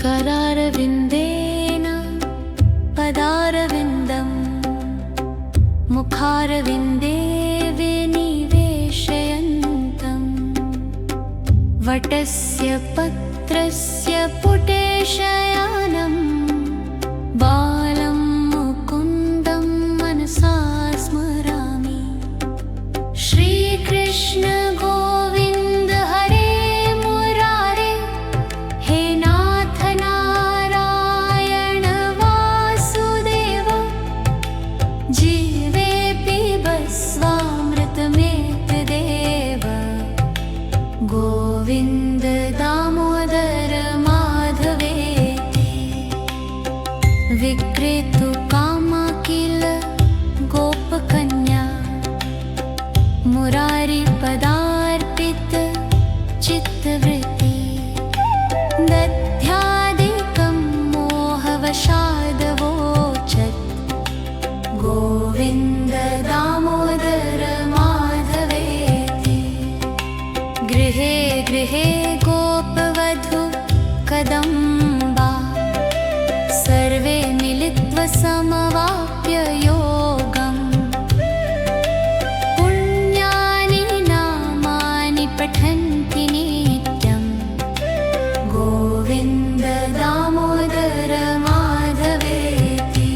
करारविन्देन पदारविन्दं मुखारविन्दे विनिवेशयन्तम् वटस्य पत्रस्य पुटे शयानं बालं मुकुन्दं मनसा स्मरामि। श्रीकृष्ण गोविन्द हरे मुरारे, हे नाथ नारायण वासुदेव, जीवे पिबस्वामृतमेतदेव। गोविन्द दामोदर माधवेति, विक्रेतु कामा किल गोपकन्या, मुरारी पदार्पित चित्तवृत्ति। दध्यादिकं मोहवशादवोचत्, गोविन्द दामोदर माधवेति। गृहे गृहे गोपवधू कदम्बा, सर्वे मिलित्वा समवाप्य योगम्। पुण्यानि नामानि पठन्ति नित्यं, गोविन्द दामोदर माधवेति।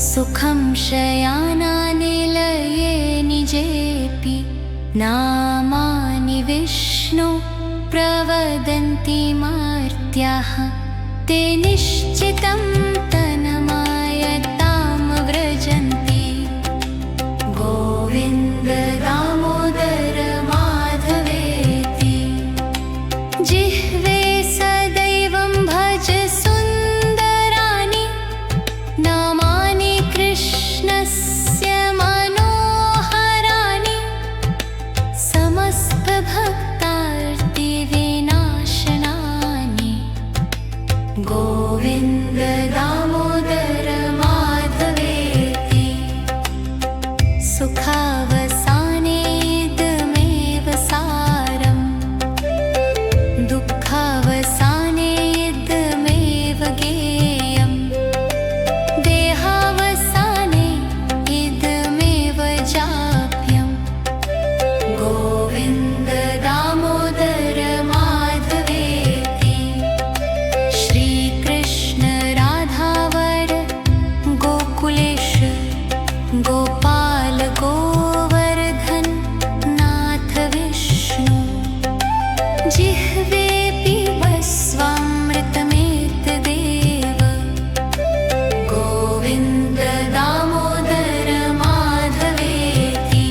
सुखं शयानानिलये निजेऽपि, नामानि विष्णु प्रवदन्ति मर्त्याः। ते निश्चितं तन्मायतां व्रजन्ति, गोविन्द दामोदर माधवेति। जिह्वे सदैवं भज सुन्दराणि नामानि कृष्णस्य मनोहराणि। समस्तभक्तार्तिविनाशनानि, गोविन्द दामोदर माधवेति। सुखावसाने इदमेव सारम्, दुःखावसाने इदमेव गेयम्। देहावसाने इदमेव जाप्यम्, गोविन्द दामोदर माधवेति। श्रीकृष्ण राधावर गोकुलेश, गोपाल गोवर्धन नाथ विष्णु। जिह्वे पिबस्वामृतमेतदेव, गोविन्द दामोदर माधवेति।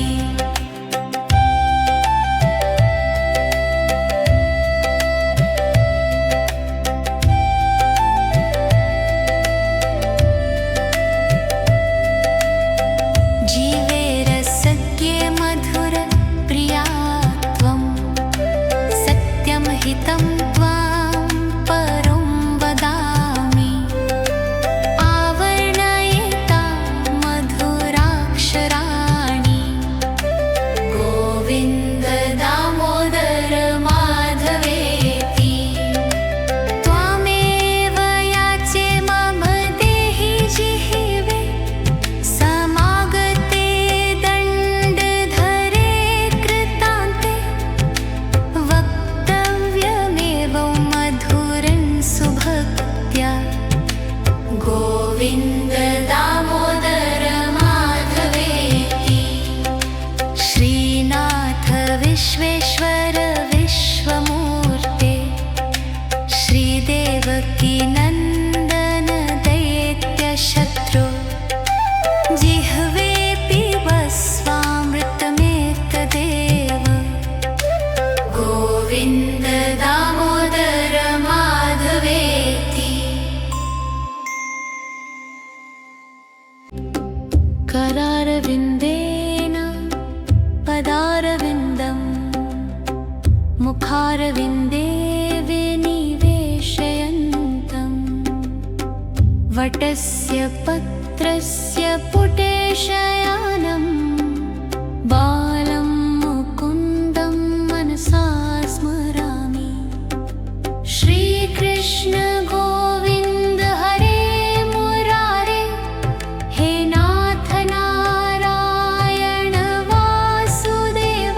जीवे रसज्ञे मधुर प्रिया त्वं, सत्यं हितं त्वां परं वदामि। आवर्णयेतां मधुराक्षराणि, गोविन्द दामोदर माधवेति। त्वामेव याचे मम देहि जिह्वे, समागते दण्डधरे कृतान्ते। वक्तव्यमेव मधुरं सुभक्त्या, गोविन्द दामोदर माधवेति। श्रीनाथ विश्वेश्वर विश्वमूर्ते, श्रीदेवकी नन्दन दैत्यशत्रु। जिह्वे पिबस्वामृतमेतदेव, गोविन्द दामोदर माधवेति। करारविन्देन पदारविन्दं मुखारविन्दे विनिवेशयन्तम् वटस्य पत्रस्य पुटे शयानं बालं मुकुन्दं मनसा स्मरामि। श्रीकृष्ण गोविन्द हरे मुरारे, हे नाथ नारायण वासुदेव,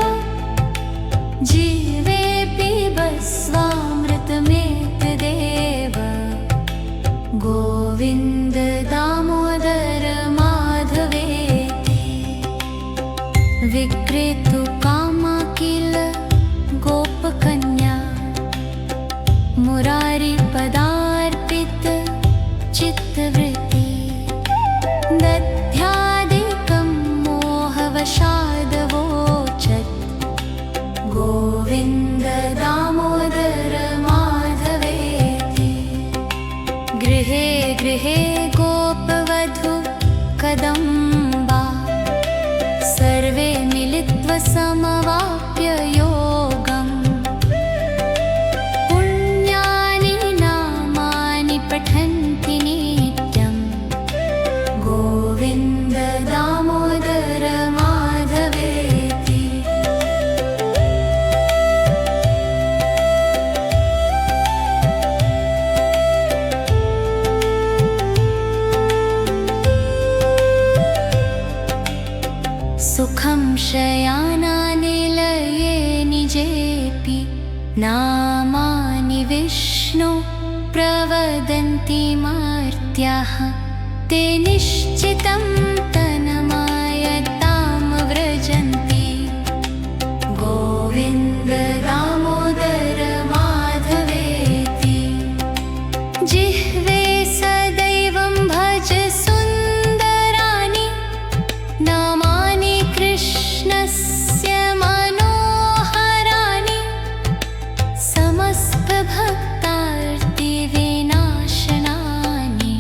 जीवे पिबस्वामृतमेतदेव। गोविन्द दामोदर माधवेति, विक्रेतु कामा किल गोपकन्या, मुरारी पदार्पित चित्तवृत्ति, दध्यादिकं मोहवशादवोचत्। गोविन्द दामोदर माधवेति, गृहे गृहे गोपवधू कदम्बा, सर्वे मिलित्वा समवाप्य योगम्। पुण्यानि नामानि पठन्ति नित्यम्। गोविन्द दामोदर माधवेति। सुखं शयानानिलये निजेऽपि, नामानि विष्णु प्रवदन्ति मर्त्याः। ते निश्चितं तन्मायतां व्रजन्ति। गोविन्द दामोदर माधवेति, जिह्वे सदैवं भज सुन्दराणि नामानि कृष्णस्य मनोहराणि। समस्तभक्तार्तिविनाशनानि।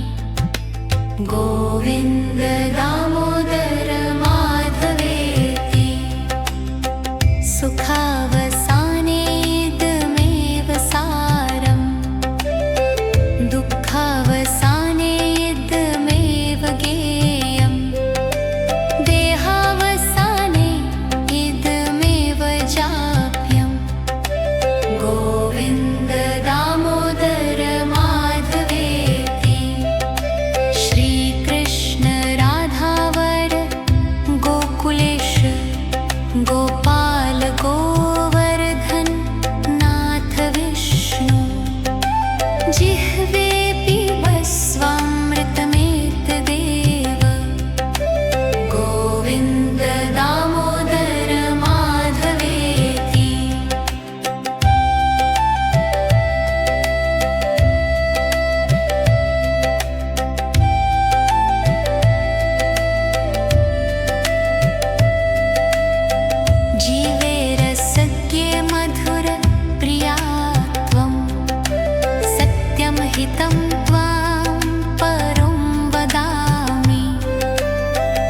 गोविन्द दामोदर माधवेति, सुखावसाने इदमेव सारम्, दुःखावसाने इदमेव गेयम्, देहावसाने इदमेव जाप्यम्। गोविन्द दामोदर माधवेति, श्रीकृष्ण राधावर गोकुलेश, गोपाल गोवर्धन नाथ विष्णु, जिह्वे पिबस्वामृतमेतदेव। गोविन्द दामोदर माधवेति। जीवे रसज्ञे मधुर प्रिया त्वं, सत्यं हितं त्वां परं वदामि।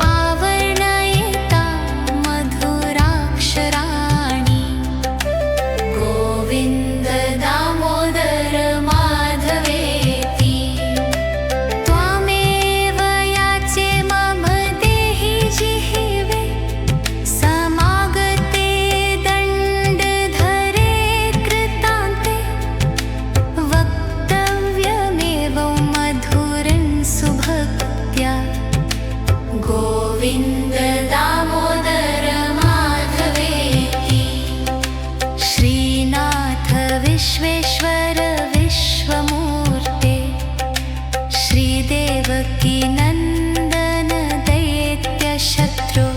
आवर्णयेतां मधुराक्षराणि। गोविन्द दामोदर माधवेति, त्वामेव याचे मम देहि जिह्वे, समागते दण्डधरे कृतान्ते। वक्तव्यमेव मधुरं सुभक्त्या। गोविन्द दामोदर माधवेति, श्रीनाथ विश्वेश्वर विश्वमूर्ते, श्रीदेवकी नन्दन दैत्य शत्रु,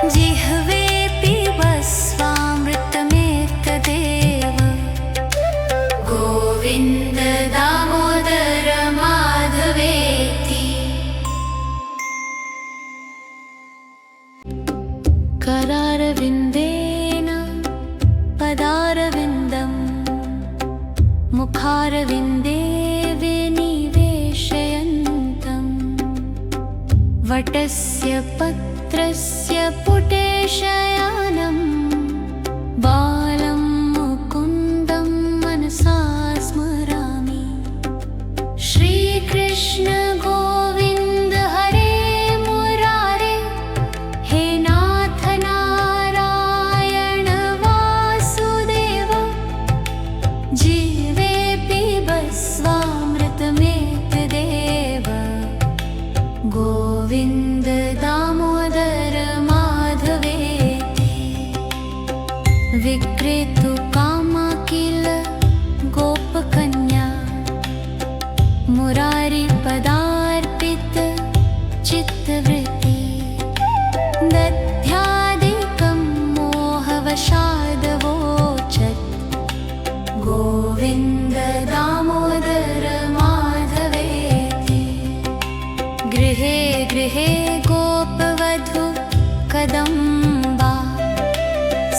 जिह्वे पिबस्वामृतमेतदेव। गोविन्द दामोदर माधवेति। करारविन्देन पदारविन्दं, मुखारविन्दे विनिवेशयन्तम्। वटस्य पत्रस्य पुटे शयानं बालं मुकुन्दं मनसा स्मरामि। श्रीकृष्ण कृष्ण गोविन्द हरे मुरारे, हे नाथ नारायण वासुदेव, जीवे पिबस्वामृतमेतदेव। गोविन्द दामोदर माधवेति, विक्रेतु कामा किल गोपकन्या, मुरारी पदार्पित चित्तवृत्ति, दध्यादिकं मोहवशादवोचत्। गोविन्द दामोदर माधवेति, गृहे गृहे गोपवधू कदम्बा,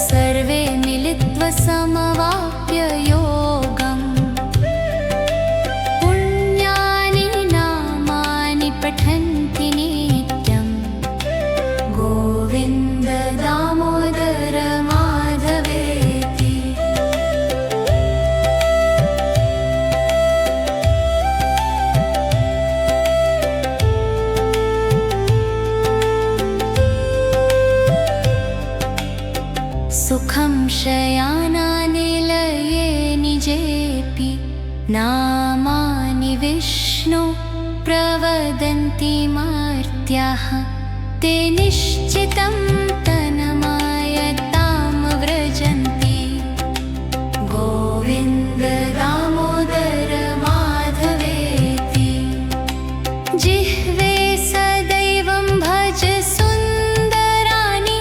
सर्वे मिलित्वा समवाप्य योगम्। पुण्यानि नामानि पठन्ति नित्यम्, गोविन्द दामोदर माधवेति। सुखं शयानानिलये निजेऽपि, नामानि विष्णु प्रवदन्ति मर्त्याः। ते निश्चितं तन्मायतां व्रजन्ति, गोविन्द दामोदर माधवेति। जिह्वे सदैवं भज सुन्दराणि,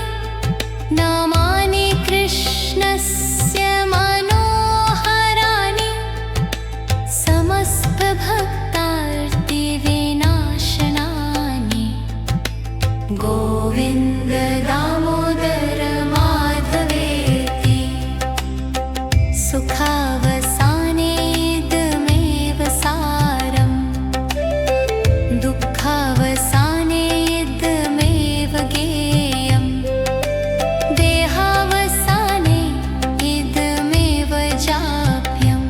नामानि कृष्णस्य मनोहराणि। समस्तभक्तार्तिविनाशनानि, गोविन्द दामोदर माधवेति। सुखावसाने इदमेव सारम्, दुःखावसाने इदमेव गेयम्। देहावसाने इदमेव जाप्यम्,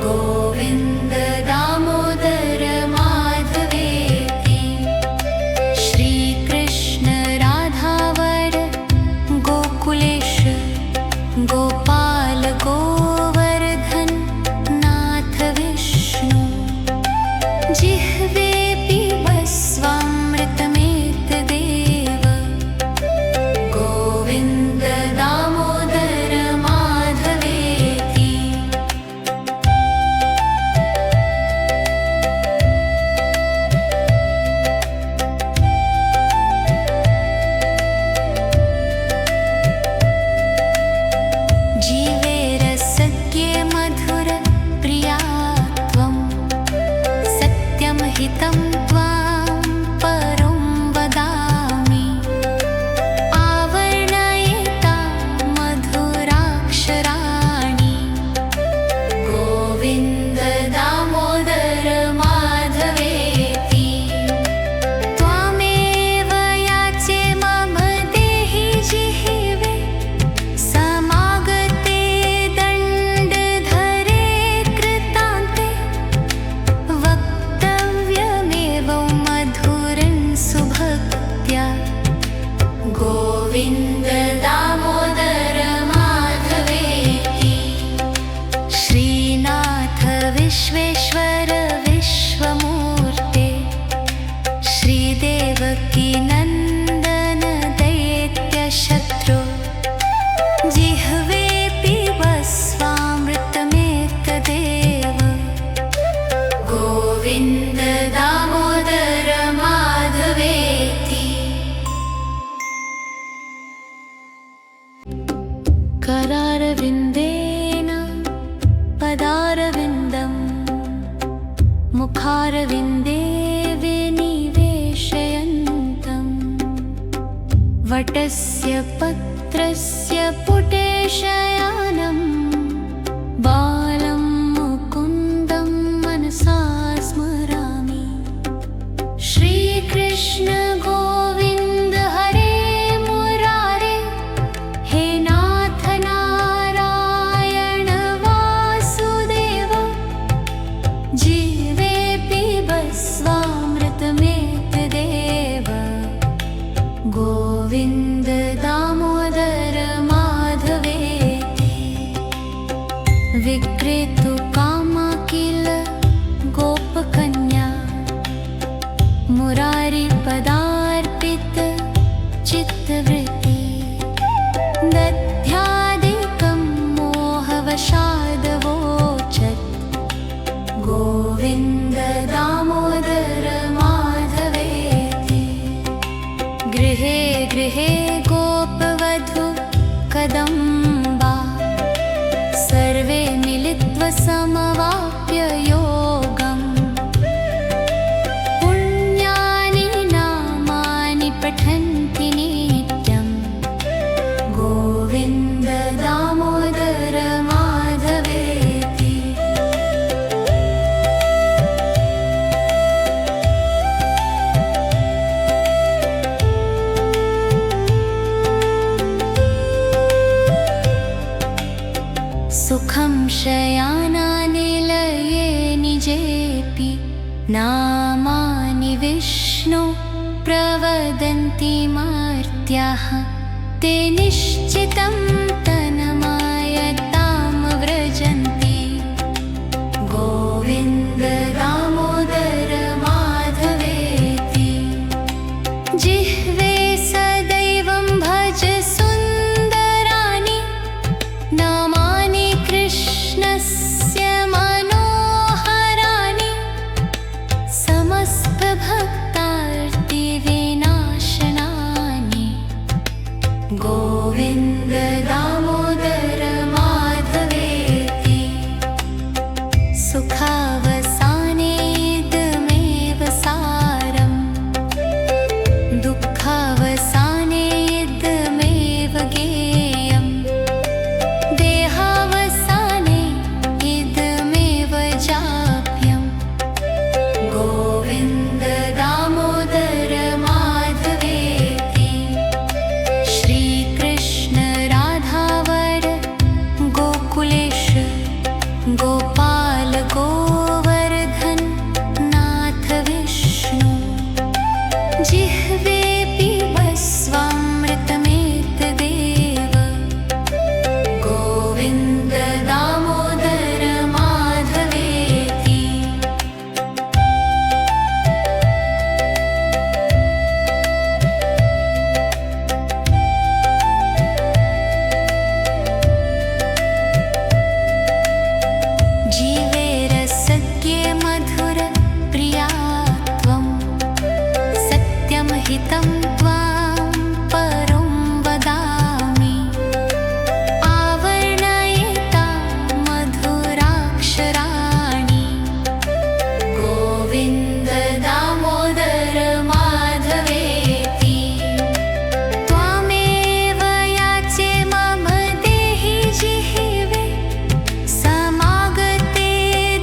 गोविन्द दामोदर माधवेति। श्रीकृष्ण राधावर गोकुलेश, गोपाल गोवर्धन नाथ विष्णु। जिह्वे पिबस्वामृतमेतदेव, गोविन्द दामोदर माधवेति। जीवे रसज्ञे मधुर प्रिया त्वं, सत्यं हितं त्वां परं वदामि। आवर्णयेतां मधुराक्षराणि, गोविन्द दामोदर माधवेति। त्वामेव याचे मम देहि जिह्वे, समागते दण्डधरे कृतान्ते। वक्तव्यमेव मधुरं सुभक्त्या, गोविन्द दामोदर माधवेति। श्रीनाथ विश्वेश्वर विश्वमूर्ते, श्रीदेवकी नन्दन दैत्यशत्रु। जिह्वे पिबस्वामृतमेतदेव, गोविन्द दामोदर माधवेति। करारविन्देन पदारविन्दं, मुखारविन्दे विनिवेशयन्तम्। वटस्य पत्रस्य पुटे शयानं, बालं मुकुन्दं मनसा स्मरामि। श्रीकृष्ण गोविन्द हरे मुरारे, हे नाथ नारायण वासुदेव, जीवे पिब पदार्पित चित्तवृत्ति दध्यादिकं मोहवशादवोचत् गोविन्द दामोदर माधवेति। गृहे गृहे गोपवधू कदम्बा सर्वे मिलित्वा समवाप्य योगम् पुण्यानि नामानि पठन्ति नित्यं गोविन्द दामोदर माधवेति। सुखं शयानानिलये निजेऽपि नामानि विष्णु प्रवदन्ति मर्त्याः ते निश्चितं तन्मायतां व्रजन्ति गोविन्द दामोदर माधवेति। जिह्वे सदैवं भज सुन्दराणि नामानि कृष्णस्य मनोहराणि समस्तभक्तार्तिविनाशनानि गोविन्द दामोदर माधवेति। सुखावसाने इदमेव सारम् दुःखावसाने इदमेव गेयम् देहावसाने इदमेव जाप्यम् गोविन्द दामोदर माधवेति। श्रीकृष्ण राधावर गोकुलेश गोपाल गोवर्धन नाथ विष्णु जिह्वेऽपि वस्वामृतमेतदेव गोविन्द दामोदर माधवेति। जीवे रसज्ञे मधुर प्रिया त्वं सत्यं हितं त्वां परं वदामि आवर्णयितां मधुराक्षराणि गोविन्द दामोदर माधवेति। त्वामेव याचे मम देहि जिह्वे समागते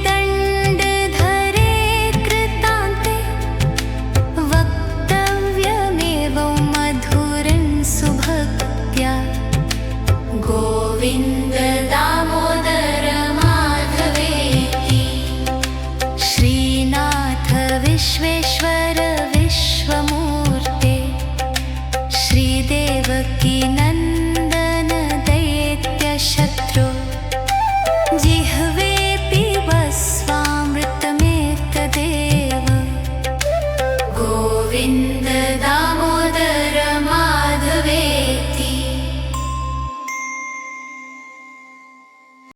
दण्डधरे कृतान्ते वक्तव्यमेव मधुरं सुभक्त्या गोविन्द दामोदर माधवेति। श्रीनाथ विश्वेश्वर विश्वमूर्ते श्रीदेवकी नन्दन दैत्यशत्रु जिह्वेऽपि वस्वामृतमेतदेव गोविन्द